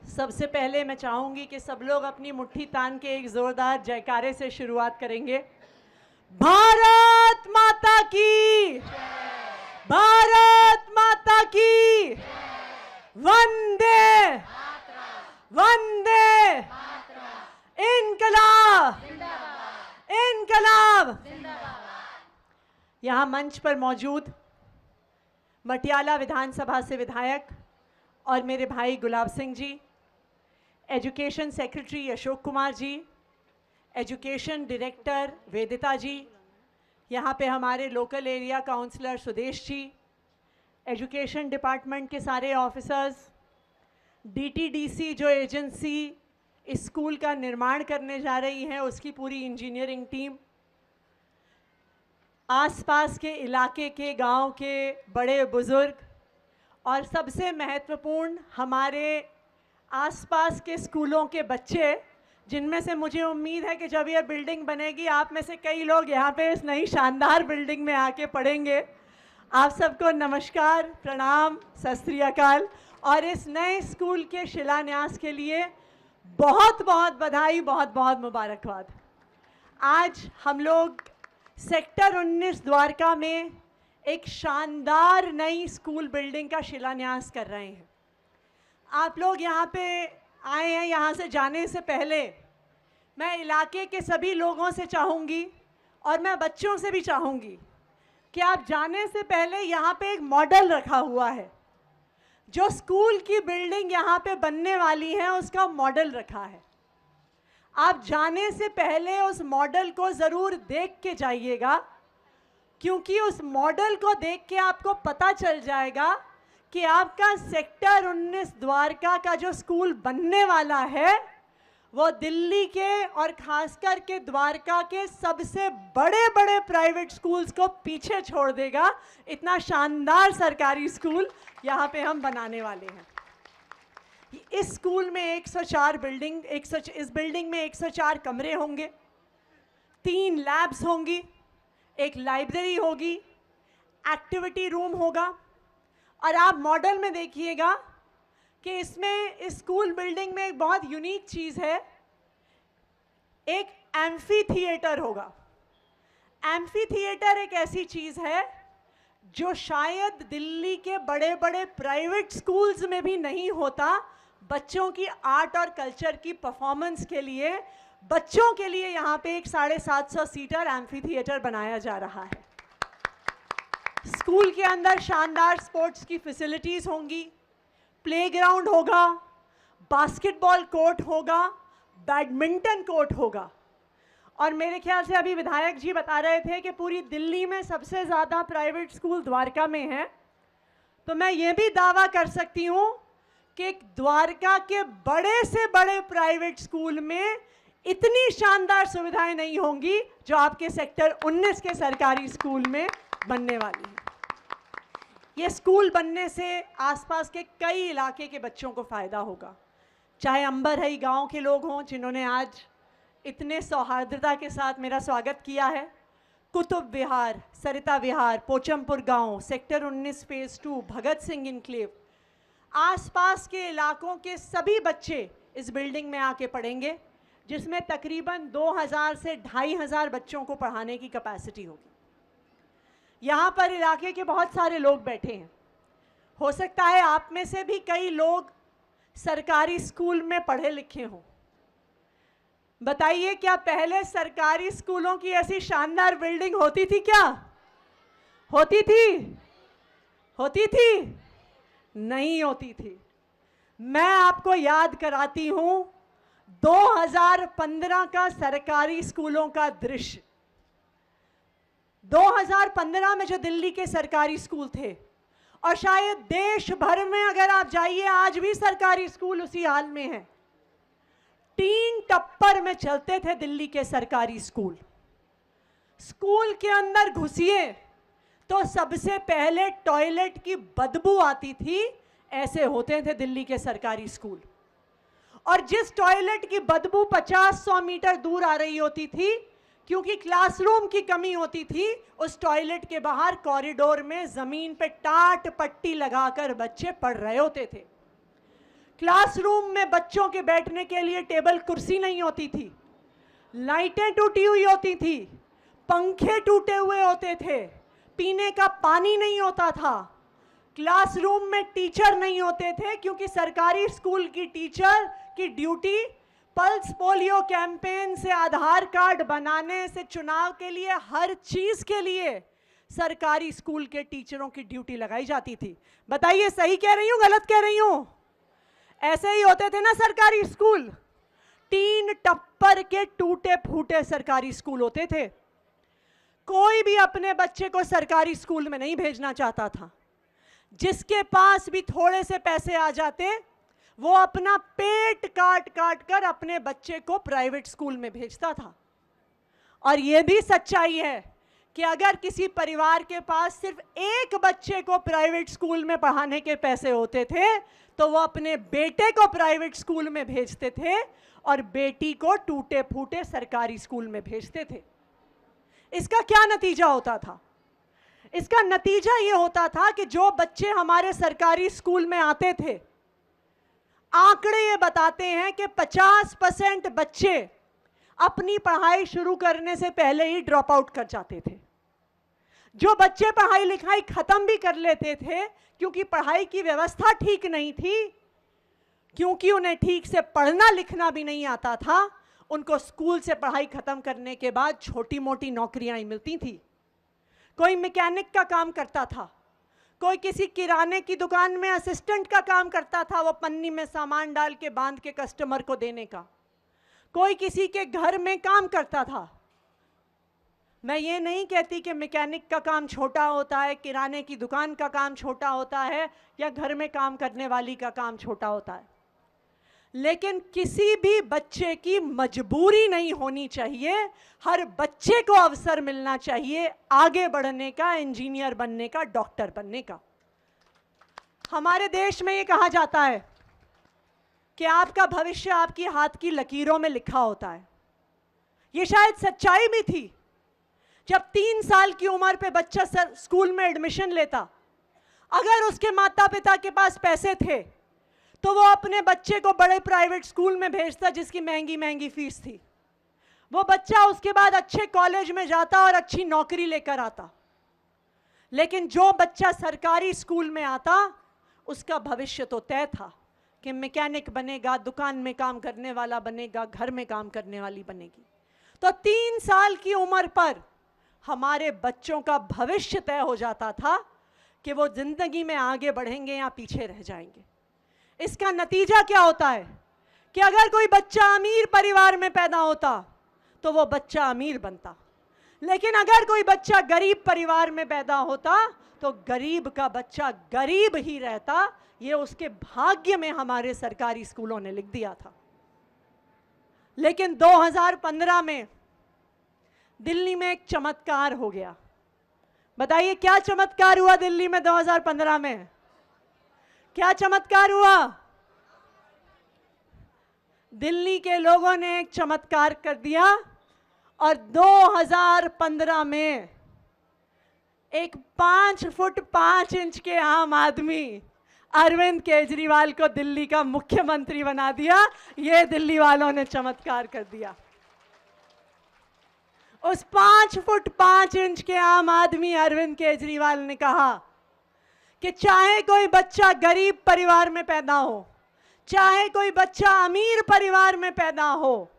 सबसे पहले मैं चाहूंगी कि सब लोग अपनी मुट्ठी तान के एक जोरदार जयकारे से शुरुआत करेंगे। भारत माता की, भारत माता की, वंदे वंदे, इनकलाब इनकलाब। यहाँ मंच पर मौजूद मटियाला विधानसभा से विधायक और मेरे भाई Gulab Singh ji, education secretary Ashok Kumar ji, education director वेदिता जी, यहाँ पे हमारे local area counsellor Sudesh ji, education department के सारे ऑफिसर्स, डीटीडीसी जो एजेंसी इस स्कूल का निर्माण करने जा रही है उसकी पूरी इंजीनियरिंग टीम, आसपास के इलाके के गांव के बड़े बुजुर्ग और सबसे महत्वपूर्ण हमारे आसपास के स्कूलों के बच्चे, जिनमें से मुझे उम्मीद है कि जब यह बिल्डिंग बनेगी आप में से कई लोग यहाँ पे इस नई शानदार बिल्डिंग में आके पढ़ेंगे। आप सबको नमस्कार, प्रणाम, सत श्री अकाल। और इस नए स्कूल के शिलान्यास के लिए बहुत बहुत बधाई, बहुत बहुत मुबारकबाद। आज हम लोग सेक्टर 19 द्वारका में एक शानदार नई स्कूल बिल्डिंग का शिलान्यास कर रहे हैं। आप लोग यहाँ पे आए हैं, यहाँ से जाने से पहले मैं इलाके के सभी लोगों से चाहूँगी और मैं बच्चों से भी चाहूँगी कि आप जाने से पहले यहाँ पे एक मॉडल रखा हुआ है, जो स्कूल की बिल्डिंग यहाँ पे बनने वाली है उसका मॉडल रखा है। आप जाने से पहले उस मॉडल को ज़रूर देख के जाइएगा, क्योंकि उस मॉडल को देख के आपको पता चल जाएगा कि आपका सेक्टर 19 द्वारका का जो स्कूल बनने वाला है वो दिल्ली के और खासकर के द्वारका के सबसे बड़े बड़े प्राइवेट स्कूल्स को पीछे छोड़ देगा। इतना शानदार सरकारी स्कूल यहाँ पे हम बनाने वाले हैं। इस स्कूल में 104 बिल्डिंग, इस बिल्डिंग में 104 कमरे होंगे, 3 लैब्स होंगी, एक लाइब्रेरी होगी, एक्टिविटी रूम होगा। और आप मॉडल में देखिएगा कि इसमें इस स्कूल बिल्डिंग में एक बहुत यूनिक चीज़ है, एक एम्फी थिएटर होगा। एम्फी थिएटर एक ऐसी चीज़ है जो शायद दिल्ली के बड़े बड़े प्राइवेट स्कूल्स में भी नहीं होता। बच्चों की आर्ट और कल्चर की परफॉर्मेंस के लिए, बच्चों के लिए यहाँ पे एक 750 सीटर एम्फी थिएटर बनाया जा रहा है। स्कूल के अंदर शानदार स्पोर्ट्स की फैसिलिटीज़ होंगी, प्लेग्राउंड होगा, बास्केटबॉल कोर्ट होगा, बैडमिंटन कोर्ट होगा। और मेरे ख्याल से अभी विधायक जी बता रहे थे कि पूरी दिल्ली में सबसे ज़्यादा प्राइवेट स्कूल द्वारका में है, तो मैं ये भी दावा कर सकती हूँ कि द्वारका के बड़े से बड़े प्राइवेट स्कूल में इतनी शानदार सुविधाएं नहीं होंगी जो आपके सेक्टर 19 के सरकारी स्कूल में बनने वाली है। ये स्कूल बनने से आसपास के कई इलाके के बच्चों को फ़ायदा होगा, चाहे अंबरहई गांव के लोग हों जिन्होंने आज इतने सौहार्दता के साथ मेरा स्वागत किया है, कुतुब विहार, सरिता विहार, पोचमपुर गांव, sector 19 phase 2, Bhagat Singh enclave, आसपास के इलाकों के सभी बच्चे इस बिल्डिंग में आके पढ़ेंगे, जिसमें तकरीबन 2000 से 2500 बच्चों को पढ़ाने की कैपेसिटी होगी। यहाँ पर इलाके के बहुत सारे लोग बैठे हैं, हो सकता है आप में से भी कई लोग सरकारी स्कूल में पढ़े लिखे हों। बताइए, क्या पहले सरकारी स्कूलों की ऐसी शानदार बिल्डिंग होती थी? क्या होती थी? होती थी? नहीं होती थी। मैं आपको याद कराती हूँ 2015 का सरकारी स्कूलों का दृश्य। 2015 में जो दिल्ली के सरकारी स्कूल थे, और शायद देश भर में अगर आप जाइए आज भी सरकारी स्कूल उसी हाल में हैं। टीन टप्पर में चलते थे दिल्ली के सरकारी स्कूल। स्कूल के अंदर घुसिए तो सबसे पहले टॉयलेट की बदबू आती थी, ऐसे होते थे दिल्ली के सरकारी स्कूल। और जिस टॉयलेट की बदबू 50-100 मीटर दूर आ रही होती थी, क्योंकि क्लासरूम की कमी होती थी, उस टॉयलेट के बाहर कॉरिडोर में जमीन पे टाट पट्टी लगाकर बच्चे पढ़ रहे होते थे। क्लासरूम में बच्चों के बैठने के लिए टेबल कुर्सी नहीं होती थी, लाइटें टूटी हुई होती थी, पंखे टूटे हुए होते थे, पीने का पानी नहीं होता था, क्लासरूम में टीचर नहीं होते थे, क्योंकि सरकारी स्कूल की टीचर की ड्यूटी पल्स पोलियो कैंपेन से आधार कार्ड बनाने से चुनाव के लिए, हर चीज के लिए सरकारी स्कूल के टीचरों की ड्यूटी लगाई जाती थी। बताइए सही कह रही हूं, गलत कह रही हूं? ऐसे ही होते थे ना सरकारी स्कूल, टीन टप्पर के टूटे फूटे सरकारी स्कूल होते थे। कोई भी अपने बच्चे को सरकारी स्कूल में नहीं भेजना चाहता था। जिसके पास भी थोड़े से पैसे आ जाते, वो अपना पेट काट काट कर अपने बच्चे को प्राइवेट स्कूल में भेजता था। और यह भी सच्चाई है कि अगर किसी परिवार के पास सिर्फ एक बच्चे को प्राइवेट स्कूल में पढ़ाने के पैसे होते थे, तो वो अपने बेटे को प्राइवेट स्कूल में भेजते थे और बेटी को टूटे फूटे सरकारी स्कूल में भेजते थे। इसका क्या नतीजा होता था? इसका नतीजा ये होता था कि जो बच्चे हमारे सरकारी स्कूल में आते थे, आंकड़े ये बताते हैं कि 50% बच्चे अपनी पढ़ाई शुरू करने से पहले ही ड्रॉप आउट कर जाते थे। जो बच्चे पढ़ाई लिखाई खत्म भी कर लेते थे, क्योंकि पढ़ाई की व्यवस्था ठीक नहीं थी, क्योंकि उन्हें ठीक से पढ़ना लिखना भी नहीं आता था, उनको स्कूल से पढ़ाई खत्म करने के बाद छोटी मोटी नौकरियां ही मिलती थी। कोई मैकेनिक का काम करता था, कोई किसी किराने की दुकान में असिस्टेंट का काम करता था, वो पन्नी में सामान डाल के बांध के कस्टमर को देने का। कोई किसी के घर में काम करता था। मैं ये नहीं कहती कि मैकेनिक का काम छोटा होता है, किराने की दुकान का काम छोटा होता है, या घर में काम करने वाली का काम छोटा होता है, लेकिन किसी भी बच्चे की मजबूरी नहीं होनी चाहिए। हर बच्चे को अवसर मिलना चाहिए आगे बढ़ने का, इंजीनियर बनने का, डॉक्टर बनने का। हमारे देश में ये कहा जाता है कि आपका भविष्य आपकी हाथ की लकीरों में लिखा होता है। ये शायद सच्चाई भी थी। जब 3 साल की उम्र पे बच्चा स्कूल में एडमिशन लेता, अगर उसके माता पिता के पास पैसे थे तो वो अपने बच्चे को बड़े प्राइवेट स्कूल में भेजता जिसकी महंगी महंगी फीस थी। वो बच्चा उसके बाद अच्छे कॉलेज में जाता और अच्छी नौकरी लेकर आता। लेकिन जो बच्चा सरकारी स्कूल में आता, उसका भविष्य तो तय था कि मैकेनिक बनेगा, दुकान में काम करने वाला बनेगा, घर में काम करने वाली बनेगी। तो 3 साल की उम्र पर हमारे बच्चों का भविष्य तय हो जाता था कि वो जिंदगी में आगे बढ़ेंगे या पीछे रह जाएंगे। इसका नतीजा क्या होता है कि अगर कोई बच्चा अमीर परिवार में पैदा होता तो वो बच्चा अमीर बनता, लेकिन अगर कोई बच्चा गरीब परिवार में पैदा होता तो गरीब का बच्चा गरीब ही रहता। ये उसके भाग्य में हमारे सरकारी स्कूलों ने लिख दिया था। लेकिन 2015 में दिल्ली में एक चमत्कार हो गया। बताइए क्या चमत्कार हुआ दिल्ली में 2015 में? क्या चमत्कार हुआ? दिल्ली के लोगों ने एक चमत्कार कर दिया और 2015 में एक 5 फुट 5 इंच के आम आदमी अरविंद केजरीवाल को दिल्ली का मुख्यमंत्री बना दिया। ये दिल्ली वालों ने चमत्कार कर दिया। उस 5 फुट 5 इंच के आम आदमी अरविंद केजरीवाल ने कहा कि चाहे कोई बच्चा गरीब परिवार में पैदा हो, चाहे कोई बच्चा अमीर परिवार में पैदा हो,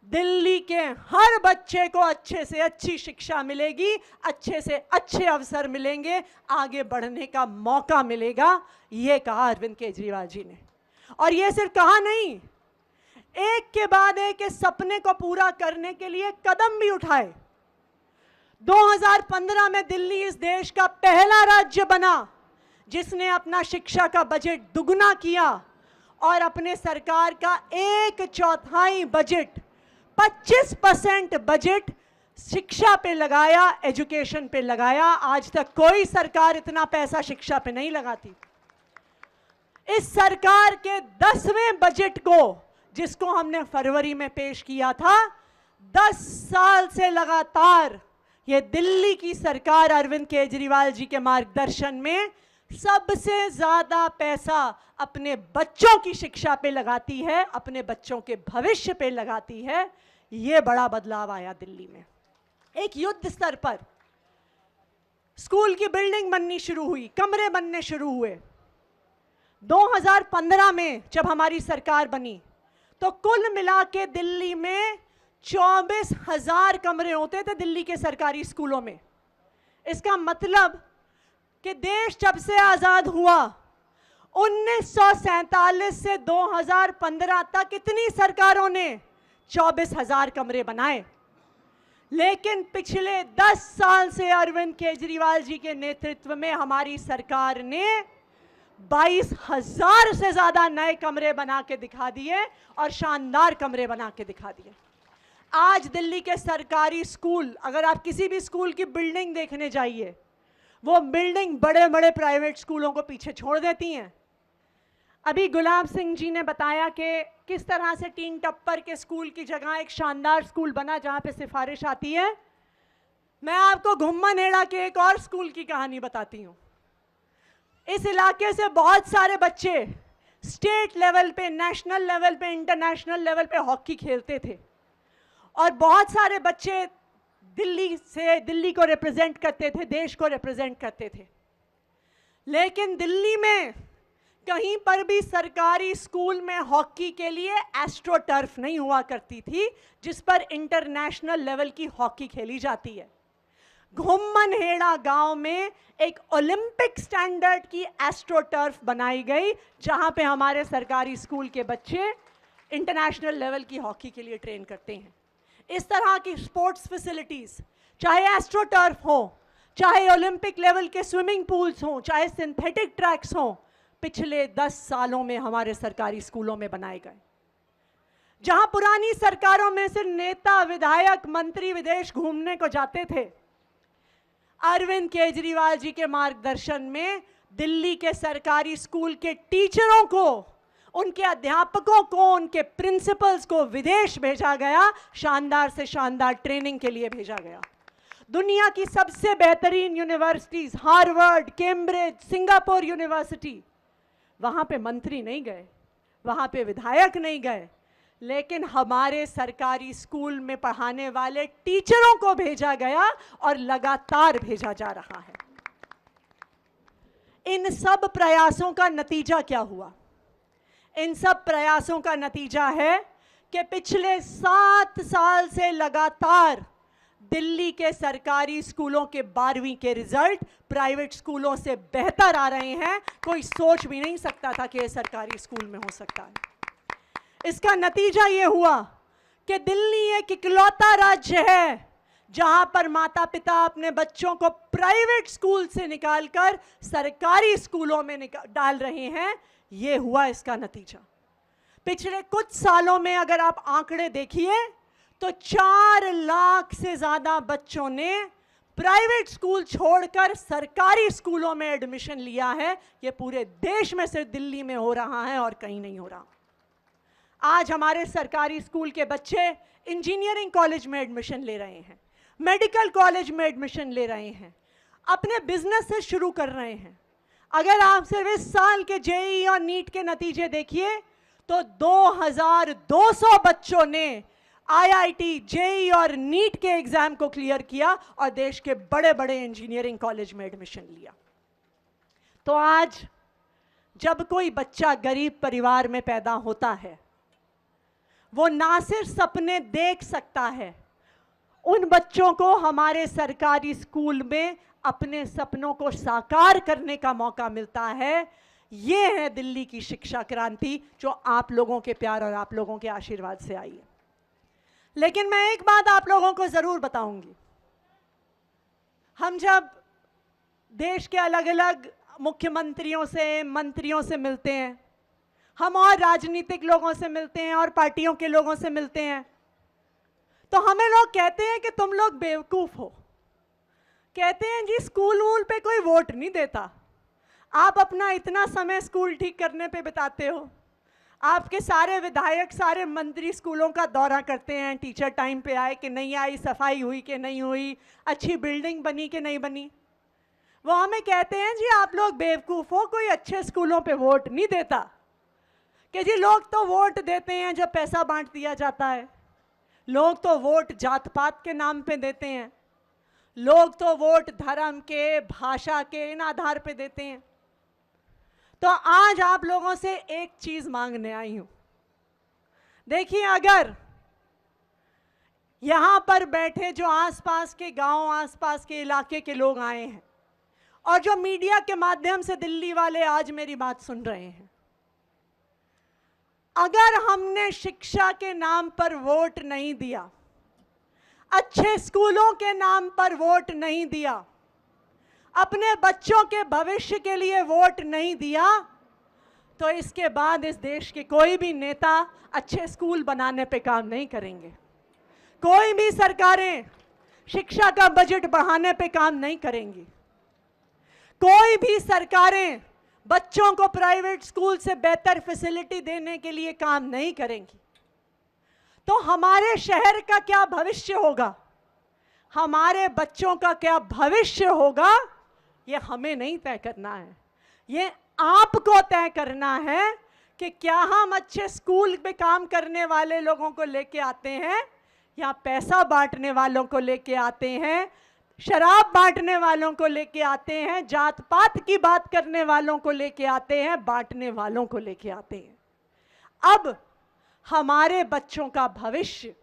दिल्ली के हर बच्चे को अच्छे से अच्छी शिक्षा मिलेगी, अच्छे से अच्छे अवसर मिलेंगे, आगे बढ़ने का मौका मिलेगा। ये कहा अरविंद केजरीवाल जी ने। और ये सिर्फ कहा नहीं, एक के बाद एक इस सपने को पूरा करने के लिए कदम भी उठाए। 2015 में दिल्ली इस देश का पहला राज्य बना जिसने अपना शिक्षा का बजट दुगना किया और अपने सरकार का 1/4 बजट, 25% बजट शिक्षा पे लगाया, एजुकेशन पे लगाया। आज तक कोई सरकार इतना पैसा शिक्षा पे नहीं लगाती। इस सरकार के 10वें बजट को, जिसको हमने फरवरी में पेश किया था, 10 साल से लगातार ये दिल्ली की सरकार अरविंद केजरीवाल जी के मार्गदर्शन में सबसे ज़्यादा पैसा अपने बच्चों की शिक्षा पे लगाती है, अपने बच्चों के भविष्य पे लगाती है। ये बड़ा बदलाव आया दिल्ली में। एक युद्ध स्तर पर स्कूल की बिल्डिंग बननी शुरू हुई, कमरे बनने शुरू हुए। 2015 में जब हमारी सरकार बनी तो कुल मिला के दिल्ली में 24,000 कमरे होते थे दिल्ली के सरकारी स्कूलों में। इसका मतलब कि देश जब से आज़ाद हुआ 1947 से 2015 तक कितनी सरकारों ने 24,000 कमरे बनाए, लेकिन पिछले 10 साल से अरविंद केजरीवाल जी के नेतृत्व में हमारी सरकार ने 22,000 से ज़्यादा नए कमरे बना के दिखा दिए और शानदार कमरे बना के दिखा दिए। आज दिल्ली के सरकारी स्कूल, अगर आप किसी भी स्कूल की बिल्डिंग देखने जाइए, वो बिल्डिंग बड़े बड़े प्राइवेट स्कूलों को पीछे छोड़ देती हैं। अभी गुलाब सिंह जी ने बताया कि किस तरह से टीन टप्पर के स्कूल की जगह एक शानदार स्कूल बना जहाँ पे सिफारिश आती है। मैं आपको घुम्मन हेड़ा के एक और स्कूल की कहानी बताती हूँ। इस इलाके से बहुत सारे बच्चे स्टेट लेवल पे, नेशनल लेवल पे, इंटरनेशनल लेवल पे हॉकी खेलते थे और बहुत सारे बच्चे दिल्ली को रिप्रेजेंट करते थे, देश को रिप्रेजेंट करते थे। लेकिन दिल्ली में कहीं पर भी सरकारी स्कूल में हॉकी के लिए एस्ट्रो टर्फ नहीं हुआ करती थी जिस पर इंटरनेशनल लेवल की हॉकी खेली जाती है। घुम्मन हेड़ा गांव में एक ओलंपिक स्टैंडर्ड की एस्ट्रो टर्फ बनाई गई जहां पे हमारे सरकारी स्कूल के बच्चे इंटरनेशनल लेवल की हॉकी के लिए ट्रेन करते हैं। इस तरह की स्पोर्ट्स फैसिलिटीज़, चाहे एस्ट्रो टर्फ हो, चाहे ओलंपिक लेवल के स्विमिंग पूल्स हों, चाहे सिंथेटिक ट्रैक्स हों, पिछले 10 सालों में हमारे सरकारी स्कूलों में बनाए गए। जहां पुरानी सरकारों में से नेता, विधायक, मंत्री विदेश घूमने को जाते थे, अरविंद केजरीवाल जी के मार्गदर्शन में दिल्ली के सरकारी स्कूल के टीचरों को, उनके अध्यापकों को, उनके प्रिंसिपल्स को विदेश भेजा गया, शानदार से शानदार ट्रेनिंग के लिए भेजा गया। दुनिया की सबसे बेहतरीन universities, Harvard, Cambridge, Singapore university, वहाँ पे मंत्री नहीं गए, वहाँ पे विधायक नहीं गए, लेकिन हमारे सरकारी स्कूल में पढ़ाने वाले टीचरों को भेजा गया और लगातार भेजा जा रहा है। इन सब प्रयासों का नतीजा क्या हुआ? इन सब प्रयासों का नतीजा है कि पिछले 7 साल से लगातार दिल्ली के सरकारी स्कूलों के 12वीं के रिजल्ट प्राइवेट स्कूलों से बेहतर आ रहे हैं। कोई सोच भी नहीं सकता था कि ये सरकारी स्कूल में हो सकता है। इसका नतीजा ये हुआ कि दिल्ली एक इकलौता राज्य है जहां पर माता पिता अपने बच्चों को प्राइवेट स्कूल से निकालकर सरकारी स्कूलों में डाल रहे हैं। ये हुआ इसका नतीजा। पिछले कुछ सालों में अगर आप आंकड़े देखिए तो 4 लाख से ज़्यादा बच्चों ने प्राइवेट स्कूल छोड़कर सरकारी स्कूलों में एडमिशन लिया है। ये पूरे देश में सिर्फ दिल्ली में हो रहा है और कहीं नहीं हो रहा। आज हमारे सरकारी स्कूल के बच्चे इंजीनियरिंग कॉलेज में एडमिशन ले रहे हैं, मेडिकल कॉलेज में एडमिशन ले रहे हैं, अपने बिजनेस से शुरू कर रहे हैं। अगर आप सिर्फ इस साल के जेईई और नीट के नतीजे देखिए तो 2200 बच्चों ने आईआईटी, जेईई और नीट के एग्जाम को क्लियर किया और देश के बड़े बड़े इंजीनियरिंग कॉलेज में एडमिशन लिया। तो आज जब कोई बच्चा गरीब परिवार में पैदा होता है, वो ना सिर्फ सपने देख सकता है, उन बच्चों को हमारे सरकारी स्कूल में अपने सपनों को साकार करने का मौका मिलता है। ये है दिल्ली की शिक्षा क्रांति जो आप लोगों के प्यार और आप लोगों के आशीर्वाद से आई है। लेकिन मैं एक बात आप लोगों को ज़रूर बताऊंगी, हम जब देश के अलग अलग मुख्यमंत्रियों से, मंत्रियों से मिलते हैं, हम और राजनीतिक लोगों से मिलते हैं और पार्टियों के लोगों से मिलते हैं, तो हमें लोग कहते हैं कि तुम लोग बेवकूफ़ हो। कहते हैं जी स्कूल वूल पे कोई वोट नहीं देता, आप अपना इतना समय स्कूल ठीक करने पे बिताते हो, आपके सारे विधायक, सारे मंत्री स्कूलों का दौरा करते हैं, टीचर टाइम पे आए कि नहीं आई, सफाई हुई कि नहीं हुई, अच्छी बिल्डिंग बनी कि नहीं बनी। वो हमें कहते हैं जी आप लोग बेवकूफ़ हो, कोई अच्छे स्कूलों पे वोट नहीं देता। कि जी लोग तो वोट देते हैं जब पैसा बांट दिया जाता है, लोग तो वोट जात पात के नाम पे देते हैं, लोग तो वोट धर्म के, भाषा के, इन आधार पे देते हैं। तो आज आप लोगों से एक चीज़ मांगने आई हूँ। देखिए, अगर यहाँ पर बैठे जो आसपास के गांव, आसपास के इलाके के लोग आए हैं और जो मीडिया के माध्यम से दिल्ली वाले आज मेरी बात सुन रहे हैं, अगर हमने शिक्षा के नाम पर वोट नहीं दिया, अच्छे स्कूलों के नाम पर वोट नहीं दिया, अपने बच्चों के भविष्य के लिए वोट नहीं दिया, तो इसके बाद इस देश के कोई भी नेता अच्छे स्कूल बनाने पे काम नहीं करेंगे। कोई भी सरकारें शिक्षा का बजट बढ़ाने पे काम नहीं करेंगी। कोई भी सरकारें बच्चों को प्राइवेट स्कूल से बेहतर फैसिलिटी देने के लिए काम नहीं करेंगी। तो हमारे शहर का क्या भविष्य होगा, हमारे बच्चों का क्या भविष्य होगा, ये हमें नहीं तय करना है, ये आपको तय करना है कि क्या हम अच्छे स्कूल में काम करने वाले लोगों को लेके आते हैं या पैसा बांटने वालों को लेके आते हैं, शराब बांटने वालों को लेके आते हैं, जात पात की बात करने वालों को लेके आते हैं, बांटने वालों को लेके आते हैं। अब हमारे बच्चों का भविष्य,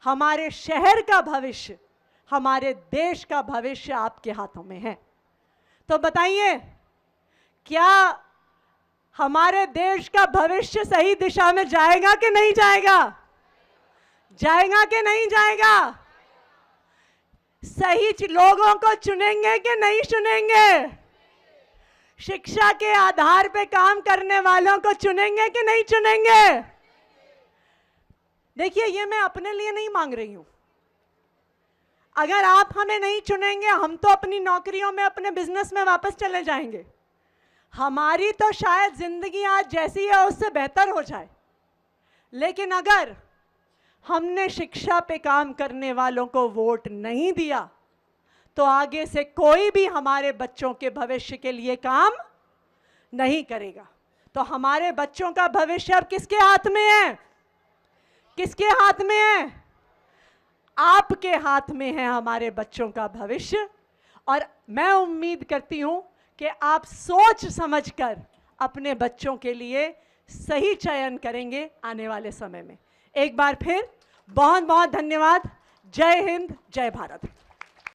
हमारे शहर का भविष्य, हमारे देश का भविष्य आपके हाथों में है। तो बताइए, क्या हमारे देश का भविष्य सही दिशा में जाएगा कि नहीं जाएगा? जाएगा कि नहीं जाएगा? सही लोगों को चुनेंगे कि नहीं चुनेंगे? शिक्षा के आधार पे काम करने वालों को चुनेंगे कि नहीं चुनेंगे? देखिए, ये मैं अपने लिए नहीं मांग रही हूं। अगर आप हमें नहीं चुनेंगे, हम तो अपनी नौकरियों में, अपने बिजनेस में वापस चले जाएंगे। हमारी तो शायद जिंदगी आज जैसी है उससे बेहतर हो जाए, लेकिन अगर हमने शिक्षा पे काम करने वालों को वोट नहीं दिया तो आगे से कोई भी हमारे बच्चों के भविष्य के लिए काम नहीं करेगा। तो हमारे बच्चों का भविष्य अब किसके हाथ में है? किसके हाथ में है? आपके हाथ में है हमारे बच्चों का भविष्य। और मैं उम्मीद करती हूं कि आप सोच समझकर अपने बच्चों के लिए सही चयन करेंगे आने वाले समय में। एक बार फिर बहुत बहुत धन्यवाद। जय हिंद, जय भारत।